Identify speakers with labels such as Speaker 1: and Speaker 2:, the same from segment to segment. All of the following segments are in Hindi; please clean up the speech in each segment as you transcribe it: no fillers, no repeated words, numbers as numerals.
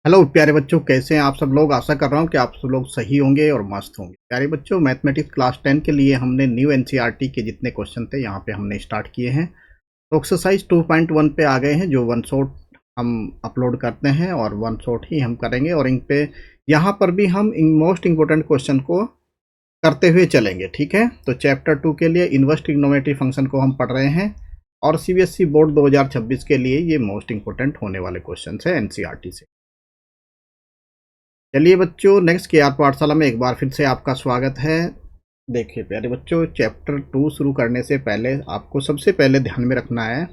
Speaker 1: हेलो प्यारे बच्चों, कैसे हैं आप सब लोग। आशा कर रहा हूं कि आप सब लोग सही होंगे और मस्त होंगे। प्यारे बच्चों, मैथमेटिक्स क्लास 10 के लिए हमने न्यू एनसीईआरटी के जितने क्वेश्चन थे यहाँ पे हमने स्टार्ट किए हैं। तो एक्सरसाइज 2.1 पे आ गए हैं, जो वन शॉट हम अपलोड करते हैं और वन शॉट ही हम करेंगे। और इन पे यहाँ पर भी हम मोस्ट इंपॉर्टेंट क्वेश्चन को करते हुए चलेंगे, ठीक है। तो चैप्टर 2 के लिए इनवर्स ट्रिग्नोमेट्री फंक्शन को हम पढ़ रहे हैं और सीबीएसई बोर्ड 2026 के लिए ये मोस्ट इंपॉर्टेंट होने वाले क्वेश्चन है एनसीईआरटी से। चलिए बच्चों, नेक्स्ट के आर पाठशाला में एक बार फिर से आपका स्वागत है। देखिए प्यारे बच्चों, चैप्टर 2 शुरू करने से पहले आपको सबसे पहले ध्यान में रखना है,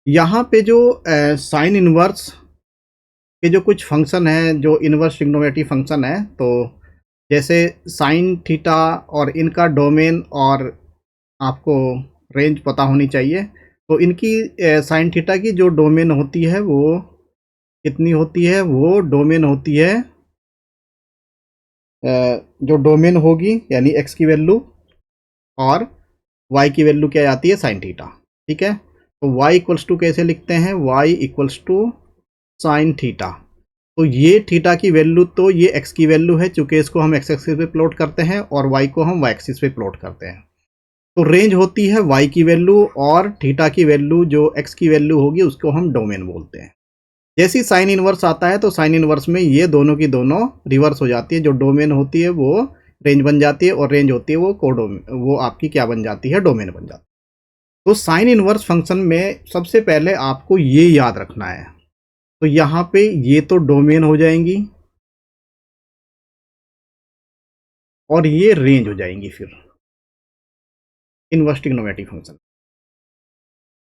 Speaker 1: यहाँ पे जो साइन इनवर्स के जो कुछ फंक्शन है, जो इनवर्स ट्रिग्नोमेट्री फंक्शन है, तो जैसे साइन थीटा और इनका डोमेन और आपको रेंज पता होनी चाहिए। तो इनकी साइन थीटा की जो डोमेन होती है वो कितनी होती है, वो डोमेन होती है जो डोमेन होगी यानी एक्स की वैल्यू और वाई की वैल्यू क्या आती है, साइन थीटा, ठीक है। तो वाई इक्वल्स टू कैसे लिखते हैं, y equals to sine theta. तो ये थीटा की वैल्यू, तो ये एक्स की वैल्यू है, चूंकि इसको हम एक्स एक्सिस पे प्लॉट करते हैं और वाई को हम वाई एक्सिस पे प्लॉट करते हैं। तो रेंज होती है वाई की वैल्यू और थीटा की वैल्यू जो एक्स की वैल्यू होगी उसको हम डोमेन बोलते हैं। जैसी साइन इनवर्स आता है तो साइन इनवर्स में ये दोनों की दोनों रिवर्स हो जाती है। जो डोमेन होती है वो रेंज बन जाती है और रेंज होती है वो कोडोमेन, वो आपकी क्या बन जाती है, डोमेन बन जाती है। तो साइन इनवर्स फंक्शन में सबसे पहले आपको ये याद रखना है, तो यहाँ पे ये तो डोमेन हो जाएंगी और ये रेंज हो जाएंगी फिर इनवर्स ट्रिग्नोमेट्री फंक्शन।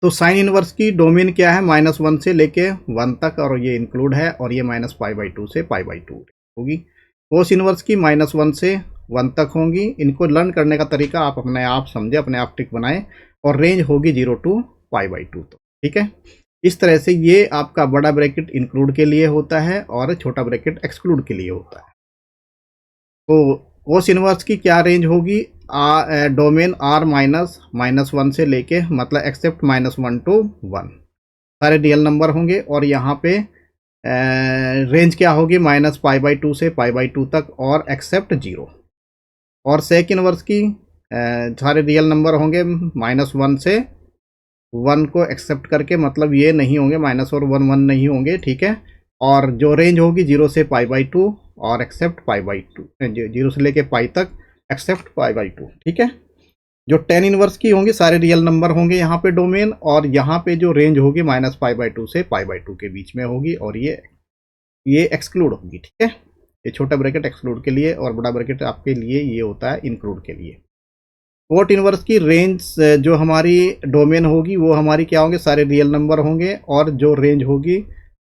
Speaker 1: तो साइन इनवर्स की डोमेन क्या है, -1 से लेके 1 तक, और ये इंक्लूड है, और ये -π/2 से π/2 होगी। कोस इनवर्स की -1 से 1 तक होंगी। इनको लर्न करने का तरीका आप अपने आप समझे, अपने आप ट्रिक बनाएं। और रेंज होगी 0 टू π/2, तो ठीक है। इस तरह से ये आपका बड़ा ब्रैकेट इंक्लूड के लिए होता है और छोटा ब्रैकेट एक्सक्लूड के लिए होता है। तो कोस इनवर्स की क्या रेंज होगी, डोमेन r -1 से लेके, मतलब एक्सेप्ट -1 टू 1, सारे रियल नंबर होंगे। और यहाँ पे रेंज क्या होगी, -π/2 से π/2 तक और एक्सेप्ट 0। और सेक इनवर्स की सारे रियल नंबर होंगे, -1 से 1 को एक्सेप्ट करके, मतलब ये नहीं होंगे माइनस और 1 1 नहीं होंगे, ठीक है। और जो रेंज होगी 0 से π/2 और एक्सेप्ट π/2, 0 से लेके पाई तक एक्सेप्ट π/2, ठीक है। जो 10 इनवर्स की होंगी सारे रियल नंबर होंगे यहाँ पे डोमेन, और यहाँ पे जो रेंज होगी -π/2 से π/2 के बीच में होगी, और ये एक्सक्लूड होगी, ठीक है। ये छोटा ब्रैकेट एक्सक्लूड के लिए और बड़ा ब्रैकेट आपके लिए ये होता है इंक्लूड के लिए। कोट इनवर्स की रेंज जो हमारी डोमेन होगी वो हमारी क्या होंगे, सारे रियल नंबर होंगे, और जो रेंज होगी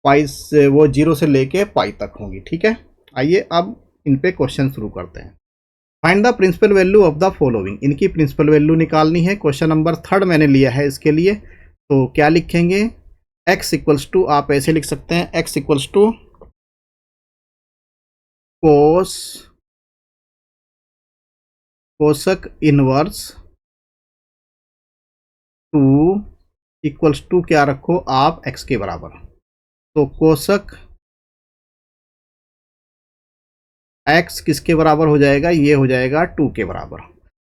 Speaker 1: पाई से, वो 0 से लेके पाई तक होंगी, ठीक है। आइए अब इन पे क्वेश्चन शुरू करते हैं। Find the principal value of the following, इनकी प्रिंसिपल वैल्यू निकालनी है। क्वेश्चन नंबर 3 मैंने लिया है इसके लिए। तो क्या लिखेंगे, x इक्वल्स टू, आप ऐसे लिख सकते हैं, x equals to cosec inverse 2 equals to क्या रखो आप, x के बराबर। तो कोसक x किसके बराबर हो जाएगा, ये हो जाएगा 2 के बराबर।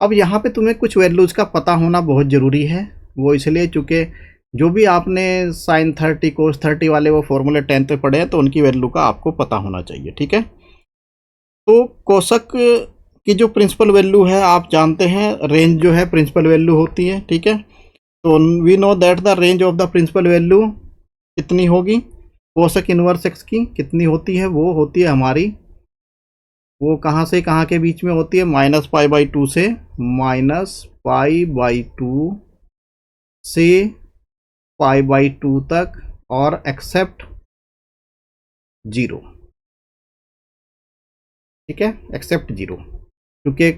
Speaker 1: अब यहाँ पे तुम्हें कुछ वैल्यूज का पता होना बहुत ज़रूरी है। वो इसलिए चूँकि जो भी आपने साइन 30 कोस 30 वाले वो फॉर्मूले 10th पे पढ़े हैं, तो उनकी वैल्यू का आपको पता होना चाहिए, ठीक है। तो कोसक की जो प्रिंसिपल वैल्यू है आप जानते हैं, रेंज जो है प्रिंसिपल वैल्यू होती है, ठीक है। तो we know that the range of the principal value कितनी होगी, कोसक इनवर्स एक्स की कितनी होती है, वो होती है हमारी, वो कहाँ से कहाँ के बीच में होती है, -π/2 से -π/2 से π/2 तक और एक्सेप्ट 0, ठीक है, एक्सेप्ट 0। क्योंकि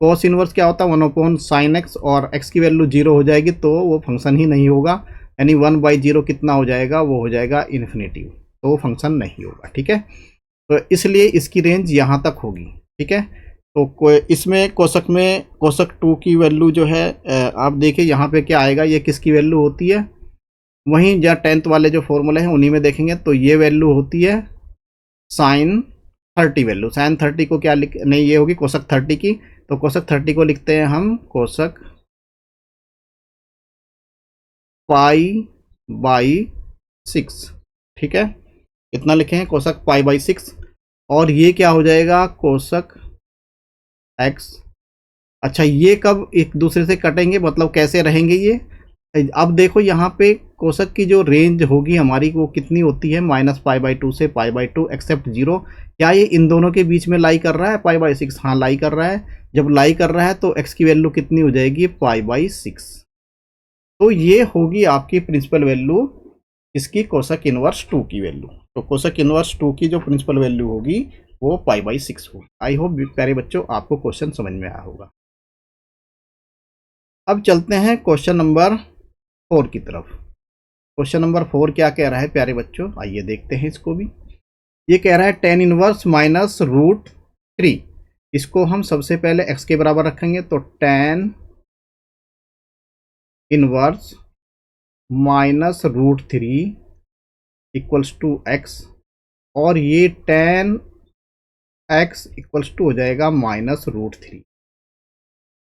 Speaker 1: कॉस इनवर्स क्या होता है, 1/sin x, और x की वैल्यू 0 हो जाएगी तो वो फंक्शन ही नहीं होगा, यानी 1/0 कितना हो जाएगा, वो हो जाएगा इन्फिनिटी, तो वो फंक्शन नहीं होगा, ठीक है। तो इसलिए इसकी रेंज यहाँ तक होगी, ठीक है। तो इसमें कोसक 2 की वैल्यू जो है, आप देखिए यहाँ पे क्या आएगा, ये किसकी वैल्यू होती है, वहीं जहाँ 10th वाले जो फॉर्मूले हैं उन्हीं में देखेंगे तो ये वैल्यू होती है साइन 30 वैल्यू। साइन 30 को क्या लिख, नहीं ये होगी कोसक 30 की, तो कोसक 30 को लिखते हैं हम कोसक पाई बाई 6। ठीक है, इतना लिखेंगे कोसक पाई बाई 6। और ये क्या हो जाएगा कोसक एक्स। अच्छा ये कब एक दूसरे से कटेंगे, मतलब कैसे रहेंगे ये, अब देखो यहाँ पे कोसक की जो रेंज होगी हमारी वो कितनी होती है, -π/2 से π/2 एक्सेप्ट 0। क्या ये इन दोनों के बीच में लाई कर रहा है π/6? हाँ लाई कर रहा है। जब लाई कर रहा है तो x की वैल्यू कितनी हो जाएगी π/6। तो ये होगी आपकी प्रिंसिपल वैल्यू इसकी कोसक इनवर्स 2 की वैल्यू। तो कोसक इनवर्स 2 की जो प्रिंसिपल वैल्यू होगी वो π/6 होगी। आई होप प्यारे बच्चों आपको क्वेश्चन समझ में आया होगा। अब चलते हैं क्वेश्चन नंबर 4 की तरफ। क्वेश्चन नंबर 4 क्या कह रहा है प्यारे बच्चों, आइए देखते हैं इसको भी। ये कह रहा है tan इनवर्स -√3। इसको हम सबसे पहले x के बराबर रखेंगे, तो tan inverse -√3 equals to x, और ये tan x इक्वल्स टू हो जाएगा -√3।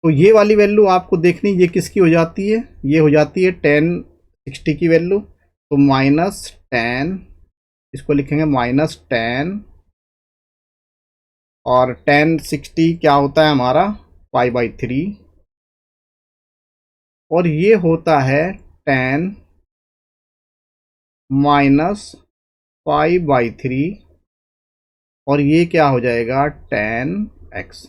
Speaker 1: तो ये वाली वैल्यू आपको देखनी, ये किसकी हो जाती है, ये हो जाती है tan 60 की वैल्यू। तो -tan, इसको लिखेंगे -tan, और tan 60 क्या होता है हमारा π/3, और ये होता है tan -π/3, और ये क्या हो जाएगा tan x।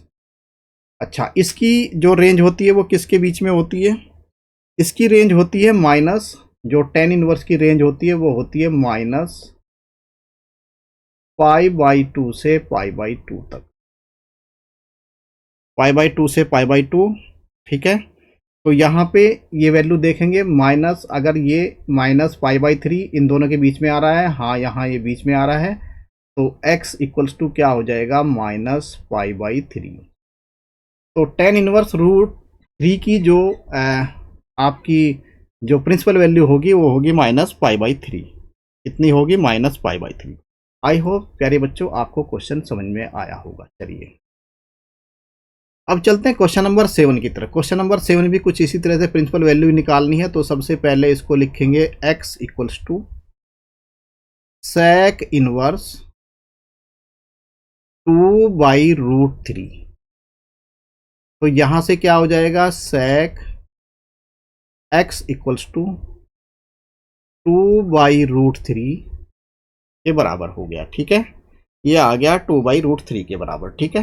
Speaker 1: अच्छा इसकी जो रेंज होती है वो किसके बीच में होती है, इसकी रेंज होती है माइनस, जो tan इनवर्स की रेंज होती है वो होती है -π/2 से π/2 तक, π/2 से π/2। ठीक है, तो यहाँ पे ये वैल्यू देखेंगे माइनस, अगर ये -π/3 इन दोनों के बीच में आ रहा है, हाँ यहाँ ये बीच में आ रहा है, तो x इक्वल्स टू क्या हो जाएगा -π/3। तो tan इनवर्स √3 की जो आपकी जो प्रिंसिपल वैल्यू होगी वो होगी -π/3। कितनी होगी -π/3। आई होप प्यारे बच्चों आपको क्वेश्चन समझ में आया होगा। चलिए अब चलते हैं क्वेश्चन नंबर 7 की तरफ। क्वेश्चन नंबर 7 भी कुछ इसी तरह से प्रिंसिपल वैल्यू निकालनी है। तो सबसे पहले इसको लिखेंगे x equals to sec inverse 2/√3। तो यहां से क्या हो जाएगा sec x इक्वल्स टू 2/√3 के बराबर हो गया। ठीक है, ये आ गया 2/√3 के बराबर। ठीक है,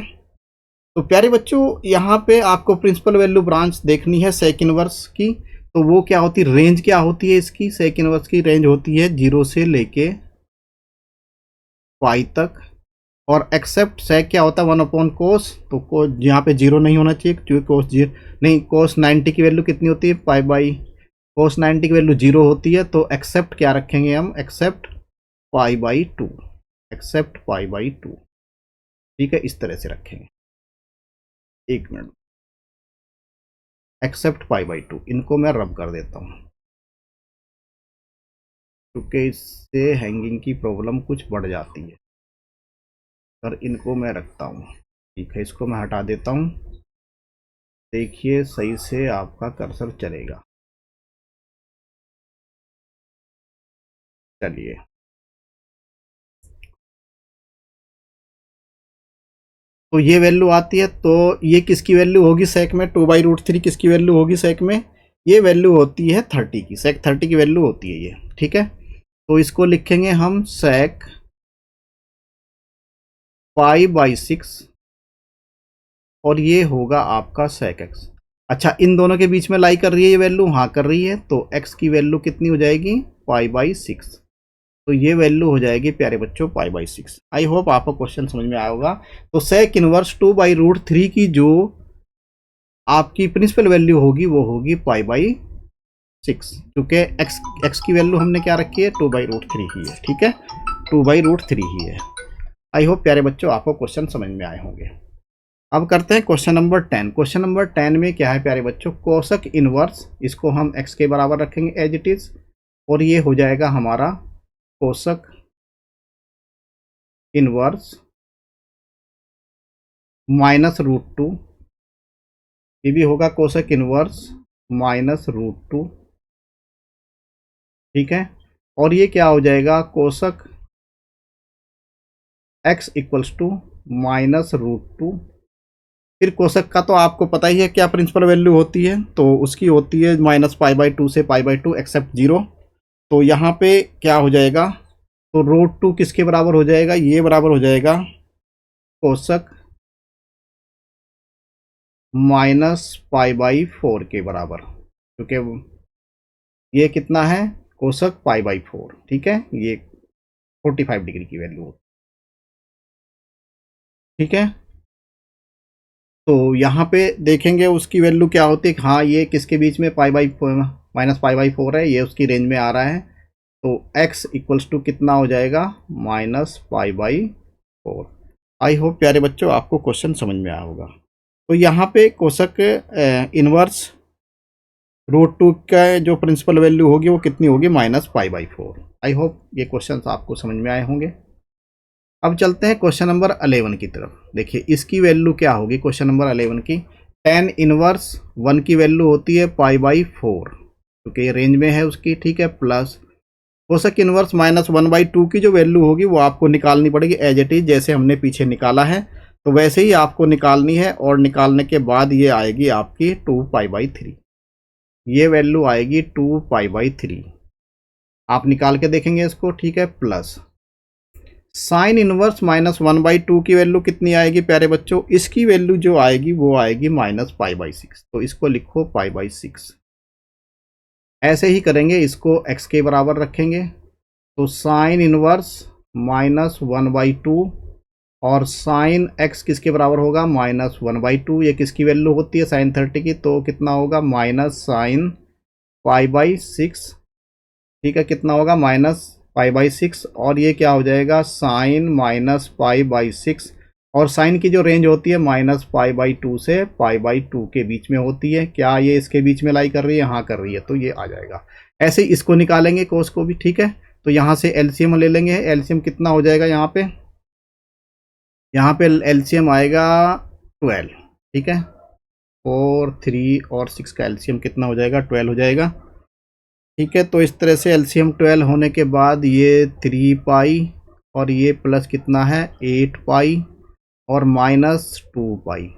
Speaker 1: तो प्यारे बच्चों यहाँ पे आपको प्रिंसिपल वैल्यू ब्रांच देखनी है सेक इनवर्स की। तो वो क्या होती है, रेंज क्या होती है इसकी, सेक इनवर्स की रेंज होती है 0 से लेके पाई तक, और एक्सेप्ट सेक क्या होता है 1/cos। तो कोस यहाँ पे 0 नहीं होना चाहिए क्योंकि कोस 0 नहीं, cos 90 की वैल्यू कितनी होती है cos 90 की वैल्यू 0 होती है। तो एक्सेप्ट क्या रखेंगे हम, एक्सेप्ट π/2, एक्सेप्ट π/2। ठीक है, इस तरह से रखेंगे। एक मिनट, एक्सेप्ट π/2, इनको मैं रब कर देता हूँ क्योंकि इससे हैंगिंग की प्रॉब्लम कुछ बढ़ जाती है, पर इनको मैं रखता हूँ। ठीक है, इसको मैं हटा देता हूँ। देखिए सही से आपका कर्सर चलेगा। चलिए तो ये वैल्यू आती है, तो ये किसकी वैल्यू होगी सेक में, 2/√3 किसकी वैल्यू होगी सेक में, ये वैल्यू होती है 30 की, सेक 30 की वैल्यू होती है ये। ठीक है, तो इसको लिखेंगे हम सेक π/6, और ये होगा आपका सेक x। अच्छा इन दोनों के बीच में लाई कर रही है ये वैल्यू, हाँ कर रही है, तो x की वैल्यू कितनी हो जाएगी π/6। तो ये वैल्यू हो जाएगी प्यारे बच्चों π/6। आई होप आपको क्वेश्चन समझ में आया होगा। तो सेक इनवर्स 2/√3 की जो आपकी प्रिंसिपल वैल्यू होगी वो होगी π/6, क्योंकि x की वैल्यू हमने क्या रखी है 2/√3 ही है। ठीक है, 2/√3 ही है। आई होप प्यारे बच्चों आपको क्वेश्चन समझ में आए होंगे। अब करते हैं क्वेश्चन नंबर 10। क्वेश्चन नंबर 10 में क्या है प्यारे बच्चों, कोसक इनवर्स, इसको हम x के बराबर रखेंगे एज इट इज, और ये हो जाएगा हमारा कोसक इनवर्स -√2, ये भी होगा कोसक इनवर्स -√2, ठीक है। और ये क्या हो जाएगा, कोसक x इक्वल्स टू -√2। फिर कोसक का तो आपको पता ही है क्या प्रिंसिपल वैल्यू होती है, तो उसकी होती है -π/2 से π/2 एक्सेप्ट 0। तो यहाँ पे क्या हो जाएगा, तो √2 किसके बराबर हो जाएगा, ये बराबर हो जाएगा कोसक -π/4 के बराबर, क्योंकि ये कितना है, कोसक π/4, ठीक है। ये 45 डिग्री की वैल्यू, ठीक है। तो यहाँ पे देखेंगे उसकी वैल्यू क्या होती है, हाँ ये किसके बीच में -π/4 है, ये उसकी रेंज में आ रहा है। तो x इक्वल्स टू कितना हो जाएगा, -π/4। आई होप प्यारे बच्चों आपको क्वेश्चन समझ में आया होगा। तो यहाँ पे कोसक इनवर्स √2 का जो प्रिंसिपल वैल्यू होगी वो कितनी होगी, -π/4। आई होप ये क्वेश्चन आपको समझ में आए होंगे। अब चलते हैं क्वेश्चन नंबर 11 की तरफ। देखिए इसकी वैल्यू क्या होगी, क्वेश्चन नंबर 11 की, tan इनवर्स 1 की वैल्यू होती है π/4, क्योंकि ये रेंज में है उसकी, ठीक है। प्लस कोसक इनवर्स -1/2 की जो वैल्यू होगी वो आपको निकालनी पड़ेगी एज इट इज, जैसे हमने पीछे निकाला है, तो वैसे ही आपको निकालनी है। और निकालने के बाद ये आएगी आपकी 2π/3, ये वैल्यू आएगी 2π/3, आप निकाल के देखेंगे इसको, ठीक है। प्लस साइन इनवर्स -1/2 की वैल्यू कितनी आएगी प्यारे बच्चों, इसकी वैल्यू जो आएगी वो आएगी -π/6, तो इसको लिखो π/6। ऐसे ही करेंगे, इसको x के बराबर रखेंगे, तो साइन इनवर्स -1/2 और साइन x किसके बराबर होगा, -1/2। ये किसकी वैल्यू होती है, साइन 30 की, तो कितना होगा, -sin π/6, ठीक है। कितना होगा, -π/6, और ये क्या हो जाएगा, साइन -π/6, और साइन की जो रेंज होती है -π/2 से π/2 के बीच में होती है। क्या ये इसके बीच में लाई कर रही है, हाँ कर रही है, तो ये आ जाएगा। ऐसे ही इसको निकालेंगे कोस को भी, ठीक है। तो यहाँ से एलसीएम ले लेंगे, एलसीएम कितना हो जाएगा, यहाँ पे एलसीएम आएगा 12, ठीक है। 4, 3 और 6 का एलसीएम कितना हो जाएगा, 12 हो जाएगा, ठीक है। तो इस तरह से एलसीएम 12 होने के बाद ये 3π और ये प्लस कितना है 8π और -2π,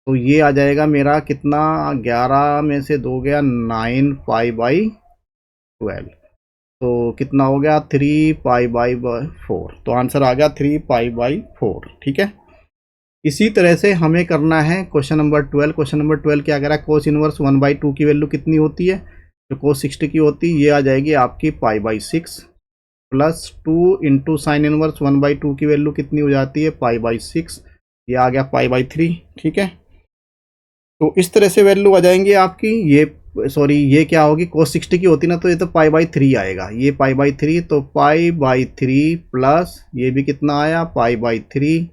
Speaker 1: तो ये आ जाएगा मेरा कितना, 11 में से 2 गया, 9π/12, तो कितना हो गया 3π/4, तो आंसर आ गया 3π/4, ठीक है। इसी तरह से हमें करना है क्वेश्चन नंबर 12। क्वेश्चन नंबर 12 क्या कह रहा है, कोस इनवर्स 1/2 की वैल्यू कितनी होती है, जो कोस 60 की होती है, ये आ जाएगी आपकी π/6 प्लस 2 इंटू साइन इनवर्स 1/2 की वैल्यू कितनी हो जाती है, π/6, ये आ गया π/3, ठीक है। तो इस तरह से वैल्यू आ जाएंगी आपकी, ये सॉरी ये क्या होगी, कोस 60 की होती ना, तो ये तो π/3 आएगा, ये π/3, तो π/3 प्लस ये भी कितना आया π/3,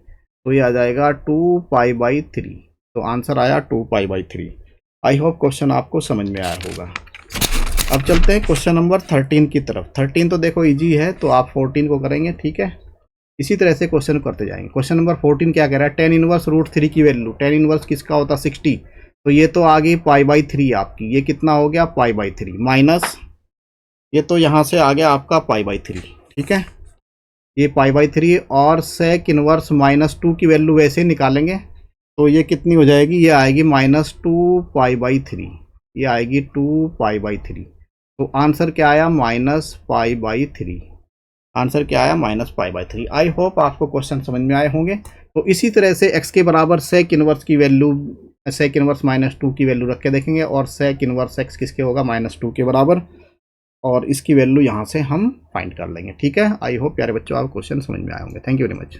Speaker 1: तो ये आ जाएगा 2π/3, तो आंसर आया 2π/3। आई होप क्वेश्चन आपको समझ में आया होगा। अब चलते हैं क्वेश्चन नंबर 13 की तरफ। 13 तो देखो इजी है, तो आप 14 को करेंगे, ठीक है। इसी तरह से क्वेश्चन करते जाएंगे। क्वेश्चन नंबर 14 क्या कह रहा है, tan इनवर्स √3 की वैल्यू, tan इनवर्स किसका होता है 60, तो ये तो आ गई π/3 आपकी, ये कितना हो गया π/3 माइनस ये तो यहाँ से आ गया आपका π/3, ठीक है। ये π/3 और sec इनवर्स -2 की वैल्यू वैसे निकालेंगे, तो ये कितनी हो जाएगी, ये आएगी -2π/3, ये आएगी 2π/3, तो आंसर क्या आया, -π/3, आंसर क्या आया, -π/3। आई होप आपको क्वेश्चन समझ में आए होंगे। तो इसी तरह से x के बराबर sec इनवर्स की वैल्यू, sec इनवर्स -2 की वैल्यू रख के देखेंगे, और sec इनवर्स x किसके होगा, -2 के बराबर, और इसकी वैल्यू यहाँ से हम फाइंड कर लेंगे, ठीक है। आई होप प्यारे बच्चों आप क्वेश्चन समझ में आए होंगे। Thank you very much.